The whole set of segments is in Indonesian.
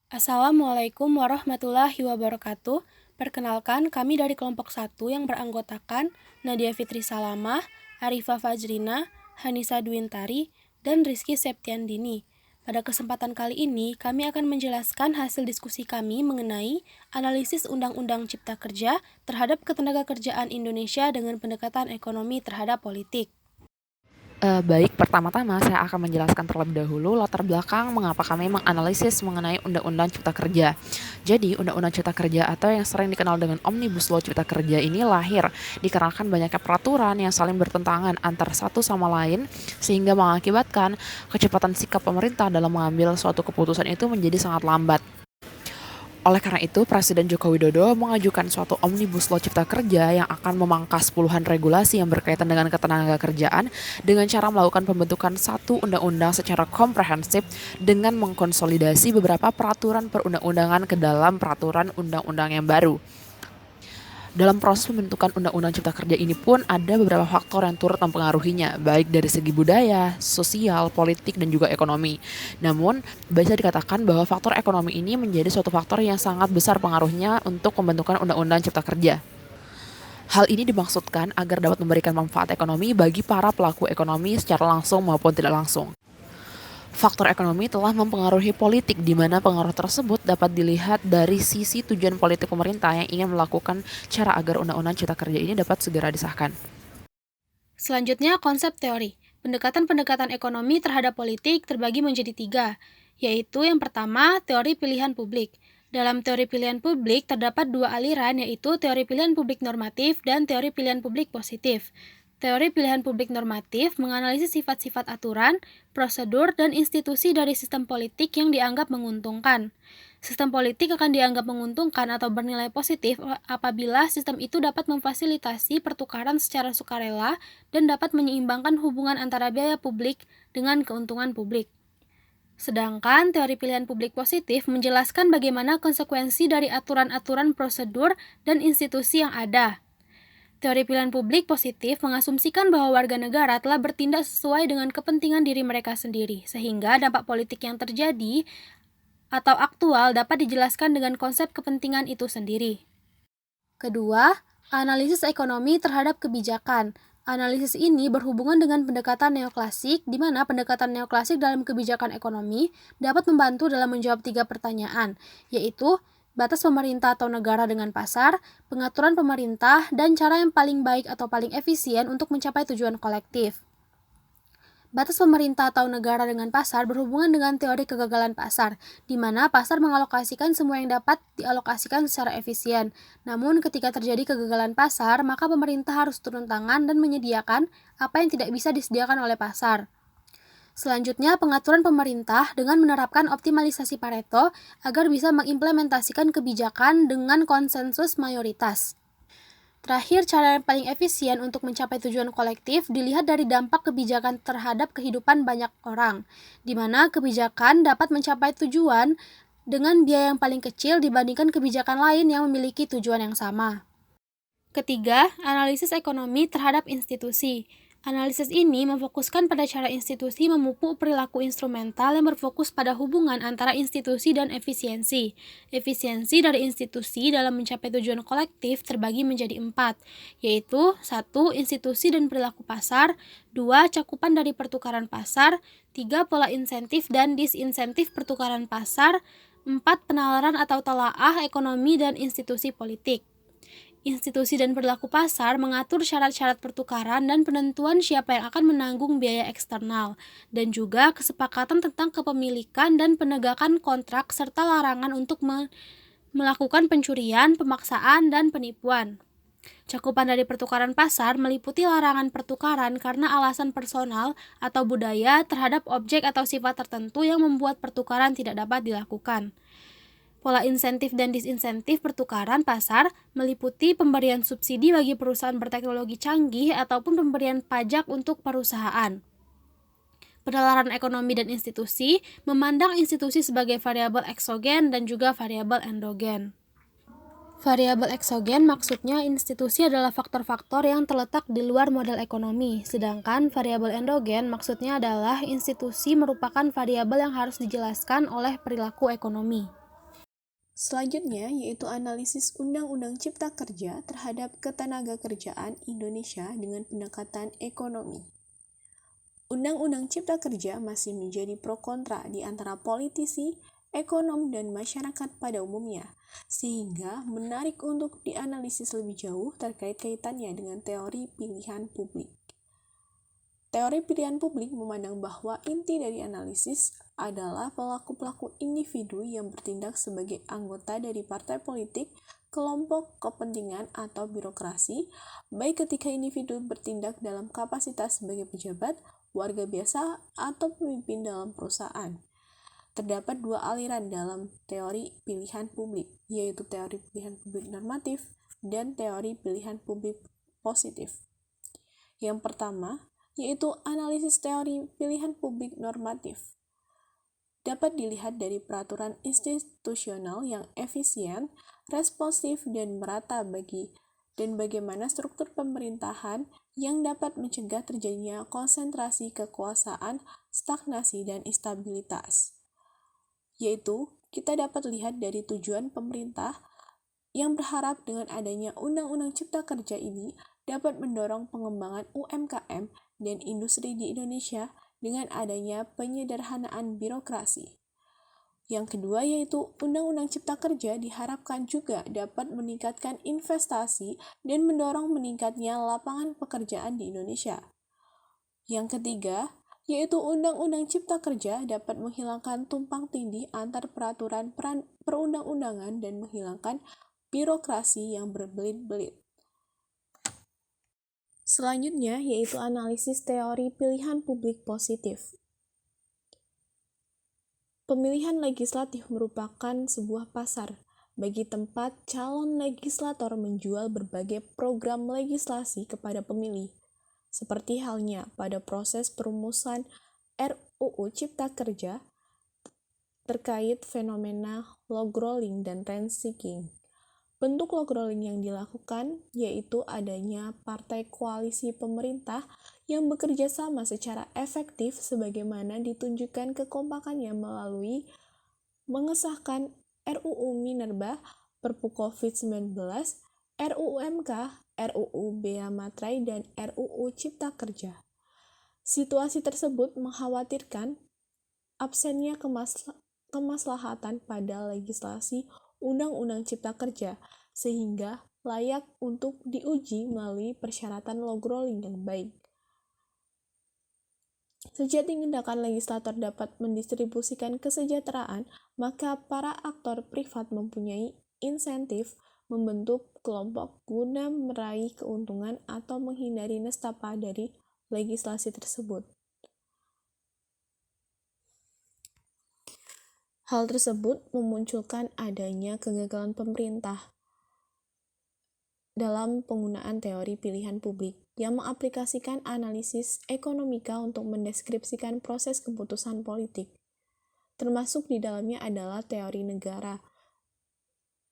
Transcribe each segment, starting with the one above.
Assalamualaikum warahmatullahi wabarakatuh. Perkenalkan, kami dari kelompok 1 yang beranggotakan Nadia Fitri Salamah, Arifah Fajrina, Hanisa Dwintari, dan Rizky Septiandini. Pada kesempatan kali ini, kami akan menjelaskan hasil diskusi kami mengenai analisis Undang-Undang Cipta Kerja terhadap ketenagakerjaan Indonesia dengan pendekatan ekonomi terhadap politik. Baik, pertama-tama saya akan menjelaskan terlebih dahulu latar belakang mengapa kami menganalisis mengenai Undang-Undang Cipta Kerja. Jadi, Undang-Undang Cipta Kerja atau yang sering dikenal dengan Omnibus Law Cipta Kerja ini lahir dikarenakan banyaknya peraturan yang saling bertentangan antar satu sama lain sehingga mengakibatkan kecepatan sikap pemerintah dalam mengambil suatu keputusan itu menjadi sangat lambat. Oleh karena itu, Presiden Joko Widodo mengajukan suatu Omnibus Law Cipta Kerja yang akan memangkas puluhan regulasi yang berkaitan dengan ketenagakerjaan dengan cara melakukan pembentukan satu undang-undang secara komprehensif dengan mengkonsolidasi beberapa peraturan perundang-undangan ke dalam peraturan undang-undang yang baru. Dalam proses pembentukan Undang-Undang Cipta Kerja ini pun ada beberapa faktor yang turut mempengaruhinya, baik dari segi budaya, sosial, politik, dan juga ekonomi. Namun, bisa dikatakan bahwa faktor ekonomi ini menjadi suatu faktor yang sangat besar pengaruhnya untuk pembentukan Undang-Undang Cipta Kerja. Hal ini dimaksudkan agar dapat memberikan manfaat ekonomi bagi para pelaku ekonomi secara langsung maupun tidak langsung. Faktor ekonomi telah mempengaruhi politik, di mana pengaruh tersebut dapat dilihat dari sisi tujuan politik pemerintah yang ingin melakukan cara agar Undang-Undang Cipta Kerja ini dapat segera disahkan. Selanjutnya, konsep teori. Pendekatan-pendekatan ekonomi terhadap politik terbagi menjadi 3, yaitu yang pertama, teori pilihan publik. Dalam teori pilihan publik terdapat 2 aliran, yaitu teori pilihan publik normatif dan teori pilihan publik positif. Teori pilihan publik normatif menganalisis sifat-sifat aturan, prosedur, dan institusi dari sistem politik yang dianggap menguntungkan. Sistem politik akan dianggap menguntungkan atau bernilai positif apabila sistem itu dapat memfasilitasi pertukaran secara sukarela dan dapat menyeimbangkan hubungan antara biaya publik dengan keuntungan publik. Sedangkan teori pilihan publik positif menjelaskan bagaimana konsekuensi dari aturan-aturan prosedur dan institusi yang ada. Teori pilihan publik positif mengasumsikan bahwa warga negara telah bertindak sesuai dengan kepentingan diri mereka sendiri, sehingga dampak politik yang terjadi atau aktual dapat dijelaskan dengan konsep kepentingan itu sendiri. Kedua, analisis ekonomi terhadap kebijakan. Analisis ini berhubungan dengan pendekatan neoklasik, di mana pendekatan neoklasik dalam kebijakan ekonomi dapat membantu dalam menjawab 3 pertanyaan, yaitu batas pemerintah atau negara dengan pasar, pengaturan pemerintah, dan cara yang paling baik atau paling efisien untuk mencapai tujuan kolektif. Batas pemerintah atau negara dengan pasar berhubungan dengan teori kegagalan pasar, di mana pasar mengalokasikan semua yang dapat dialokasikan secara efisien. Namun ketika terjadi kegagalan pasar, maka pemerintah harus turun tangan dan menyediakan apa yang tidak bisa disediakan oleh pasar. Selanjutnya, pengaturan pemerintah dengan menerapkan optimalisasi Pareto agar bisa mengimplementasikan kebijakan dengan konsensus mayoritas. Terakhir, cara yang paling efisien untuk mencapai tujuan kolektif dilihat dari dampak kebijakan terhadap kehidupan banyak orang, di mana kebijakan dapat mencapai tujuan dengan biaya yang paling kecil dibandingkan kebijakan lain yang memiliki tujuan yang sama. Ketiga, analisis ekonomi terhadap institusi. Analisis ini memfokuskan pada cara institusi memupuk perilaku instrumental yang berfokus pada hubungan antara institusi dan efisiensi. Efisiensi dari institusi dalam mencapai tujuan kolektif terbagi menjadi 4, yaitu 1. Institusi dan perilaku pasar, 2. Cakupan dari pertukaran pasar, 3. Pola insentif dan disinsentif pertukaran pasar, 4. Penalaran atau telaah ekonomi dan institusi politik. Institusi dan perilaku pasar mengatur syarat-syarat pertukaran dan penentuan siapa yang akan menanggung biaya eksternal, dan juga kesepakatan tentang kepemilikan dan penegakan kontrak serta larangan untuk melakukan pencurian, pemaksaan, dan penipuan. Cakupan dari pertukaran pasar meliputi larangan pertukaran karena alasan personal atau budaya terhadap objek atau sifat tertentu yang membuat pertukaran tidak dapat dilakukan. Pola insentif dan disinsentif pertukaran pasar meliputi pemberian subsidi bagi perusahaan berteknologi canggih ataupun pemberian pajak untuk perusahaan. Penalaran ekonomi dan institusi memandang institusi sebagai variabel eksogen dan juga variabel endogen. Variabel eksogen maksudnya institusi adalah faktor-faktor yang terletak di luar model ekonomi, sedangkan variabel endogen maksudnya adalah institusi merupakan variabel yang harus dijelaskan oleh perilaku ekonomi. Selanjutnya yaitu analisis Undang-Undang Cipta Kerja terhadap ketenagakerjaan Indonesia dengan pendekatan ekonomi. Undang-Undang Cipta Kerja masih menjadi pro kontra di antara politisi, ekonom, dan masyarakat pada umumnya, sehingga menarik untuk dianalisis lebih jauh terkait kaitannya dengan teori pilihan publik. Teori pilihan publik memandang bahwa inti dari analisis adalah pelaku-pelaku individu yang bertindak sebagai anggota dari partai politik, kelompok kepentingan, atau birokrasi, baik ketika individu bertindak dalam kapasitas sebagai pejabat, warga biasa, atau pemimpin dalam perusahaan. Terdapat dua aliran dalam teori pilihan publik, yaitu teori pilihan publik normatif dan teori pilihan publik positif. Yang pertama, yaitu analisis teori pilihan publik normatif. Dapat dilihat dari peraturan institusional yang efisien, responsif, dan merata dan bagaimana struktur pemerintahan yang dapat mencegah terjadinya konsentrasi kekuasaan, stagnasi, dan instabilitas. Yaitu, kita dapat lihat dari tujuan pemerintah yang berharap dengan adanya Undang-Undang Cipta Kerja ini dapat mendorong pengembangan UMKM dan industri di Indonesia dengan adanya penyederhanaan birokrasi. Yang kedua yaitu Undang-Undang Cipta Kerja diharapkan juga dapat meningkatkan investasi dan mendorong meningkatnya lapangan pekerjaan di Indonesia. Yang ketiga yaitu Undang-Undang Cipta Kerja dapat menghilangkan tumpang tindih antar peraturan perundang-undangan dan menghilangkan birokrasi yang berbelit-belit. Selanjutnya yaitu analisis teori pilihan publik positif. Pemilihan legislatif merupakan sebuah pasar bagi tempat calon legislator menjual berbagai program legislasi kepada pemilih, seperti halnya pada proses perumusan RUU Cipta Kerja terkait fenomena log rolling dan rent seeking. Bentuk log rolling yang dilakukan yaitu adanya partai koalisi pemerintah yang bekerja sama secara efektif sebagaimana ditunjukkan kekompakannya melalui mengesahkan RUU Minerba, Perpu COVID-19, RUU MK, RUU Bea Matrai, dan RUU Cipta Kerja. Situasi tersebut mengkhawatirkan absennya kemaslahatan pada legislasi Undang-Undang Cipta Kerja, sehingga layak untuk diuji melalui persyaratan log rolling yang baik. Sejati tindakan legislator dapat mendistribusikan kesejahteraan, maka para aktor privat mempunyai insentif membentuk kelompok guna meraih keuntungan atau menghindari nestapa dari legislasi tersebut. Hal tersebut memunculkan adanya kegagalan pemerintah dalam penggunaan teori pilihan publik yang mengaplikasikan analisis ekonomika untuk mendeskripsikan proses keputusan politik. Termasuk di dalamnya adalah teori negara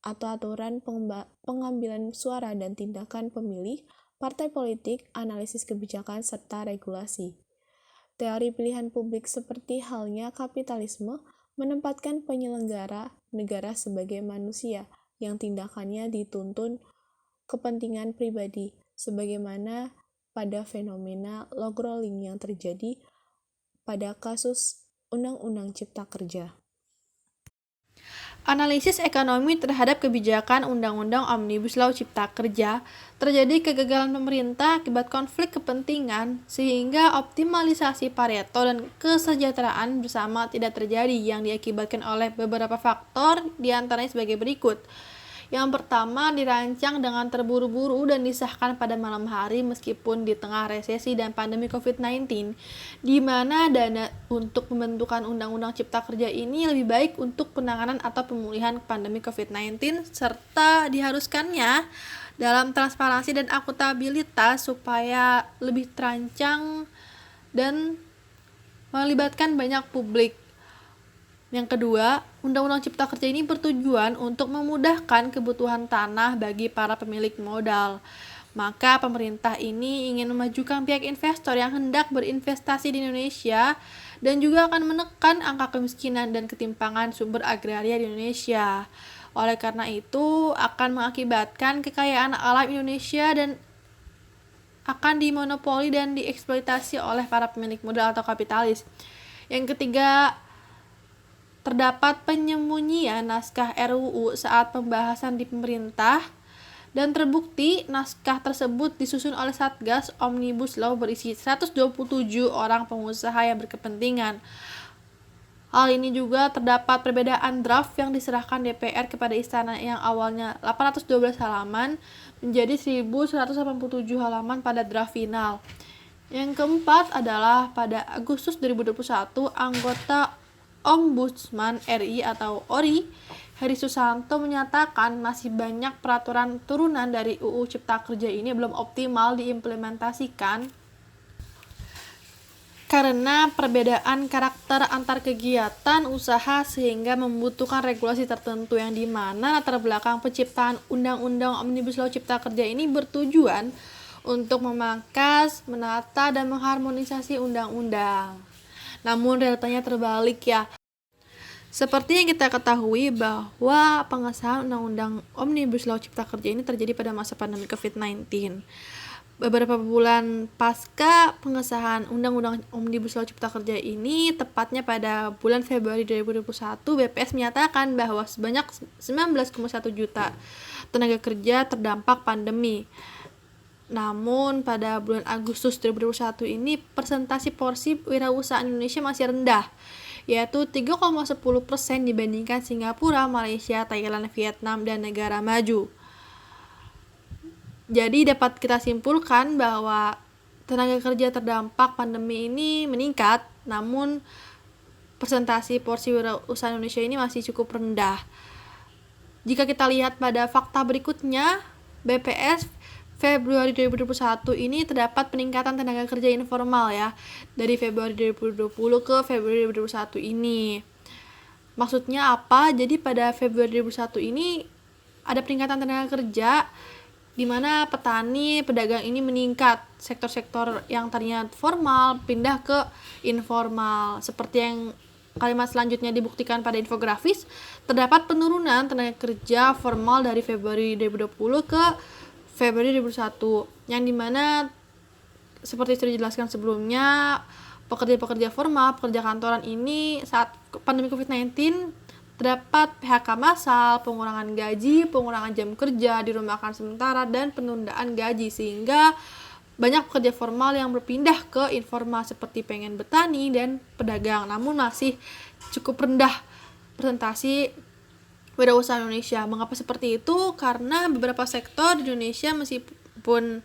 atau aturan pengambilan suara dan tindakan pemilih, partai politik, analisis kebijakan, serta regulasi. Teori pilihan publik seperti halnya kapitalisme menempatkan penyelenggara negara sebagai manusia yang tindakannya dituntun kepentingan pribadi, sebagaimana pada fenomena log rolling yang terjadi pada kasus Undang-Undang Cipta Kerja. Analisis ekonomi terhadap kebijakan Undang-Undang Omnibus Law Cipta Kerja, terjadi kegagalan pemerintah akibat konflik kepentingan sehingga optimalisasi Pareto dan kesejahteraan bersama tidak terjadi yang diakibatkan oleh beberapa faktor diantaranya sebagai berikut. Yang pertama, dirancang dengan terburu-buru dan disahkan pada malam hari meskipun di tengah resesi dan pandemi COVID-19, di mana dana untuk pembentukan Undang-Undang Cipta Kerja ini lebih baik untuk penanganan atau pemulihan pandemi COVID-19, serta diharuskannya dalam transparansi dan akuntabilitas supaya lebih terancang dan melibatkan banyak publik. Yang kedua, Undang-Undang Cipta Kerja ini bertujuan untuk memudahkan kebutuhan tanah bagi para pemilik modal. Maka pemerintah ini ingin memajukan pihak investor yang hendak berinvestasi di Indonesia dan juga akan menekan angka kemiskinan dan ketimpangan sumber agraria di Indonesia. Oleh karena itu, akan mengakibatkan kekayaan alam Indonesia dan akan dimonopoli dan dieksploitasi oleh para pemilik modal atau kapitalis. Yang ketiga, terdapat penyembunyian naskah RUU saat pembahasan di pemerintah dan terbukti naskah tersebut disusun oleh Satgas Omnibus Law berisi 127 orang pengusaha yang berkepentingan. Hal ini juga terdapat perbedaan draft yang diserahkan DPR kepada Istana yang awalnya 812 halaman menjadi 1187 halaman pada draft final. Yang keempat adalah pada Agustus 2021, anggota Ombudsman RI atau ORI, Heri Susanto menyatakan masih banyak peraturan turunan dari UU Cipta Kerja ini belum optimal diimplementasikan karena perbedaan karakter antar kegiatan usaha sehingga membutuhkan regulasi tertentu yang dimana latar belakang penciptaan Undang-Undang Omnibus Law Cipta Kerja ini bertujuan untuk memangkas, menata, dan mengharmonisasi undang-undang. Namun realitanya terbalik ya. Seperti yang kita ketahui bahwa pengesahan Undang-Undang Omnibus Law Cipta Kerja ini terjadi pada masa pandemi COVID-19. Beberapa bulan pasca pengesahan Undang-Undang Omnibus Law Cipta Kerja ini, tepatnya pada bulan Februari 2021, BPS menyatakan bahwa sebanyak 19,1 juta tenaga kerja terdampak pandemi. Namun pada bulan Agustus 2021 ini, persentase porsi wirausaha Indonesia masih rendah, yaitu 3,10% dibandingkan Singapura, Malaysia, Thailand, Vietnam, dan negara maju. Jadi dapat kita simpulkan bahwa tenaga kerja terdampak pandemi ini meningkat, namun persentase porsi wirausaha Indonesia ini masih cukup rendah. Jika kita lihat pada fakta berikutnya, BPS Februari 2021 ini terdapat peningkatan tenaga kerja informal ya, dari Februari 2020 ke Februari 2021 ini. Maksudnya apa? Jadi pada Februari 2021 ini ada peningkatan tenaga kerja di mana petani, pedagang ini meningkat. Sektor-sektor yang tadinya formal pindah ke informal. Seperti yang kalimat selanjutnya dibuktikan pada infografis, terdapat penurunan tenaga kerja formal dari Februari 2020 ke Februari 2021, yang dimana seperti sudah dijelaskan sebelumnya, pekerja-pekerja formal, pekerja kantoran ini saat pandemi COVID-19 terdapat PHK massal, pengurangan gaji, pengurangan jam kerja, dirumahkan sementara, dan penundaan gaji, sehingga banyak pekerja formal yang berpindah ke informal seperti pengen betani dan pedagang, namun masih cukup rendah presentasi wirausaha Indonesia. Mengapa seperti itu? Karena beberapa sektor di Indonesia meskipun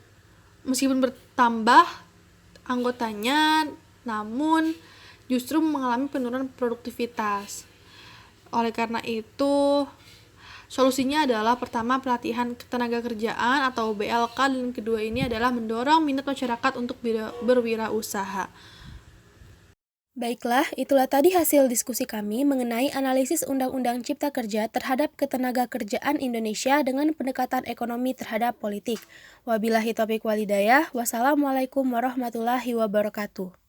bertambah anggotanya, namun justru mengalami penurunan produktivitas. Oleh karena itu, solusinya adalah pertama pelatihan ketenaga kerjaan atau BLK, dan kedua ini adalah mendorong minat masyarakat untuk berwirausaha. Baiklah, itulah tadi hasil diskusi kami mengenai analisis Undang-Undang Cipta Kerja terhadap ketenaga kerjaan Indonesia dengan pendekatan ekonomi terhadap politik. Wabillahi taufiq walhidayah. Wassalamualaikum warahmatullahi wabarakatuh.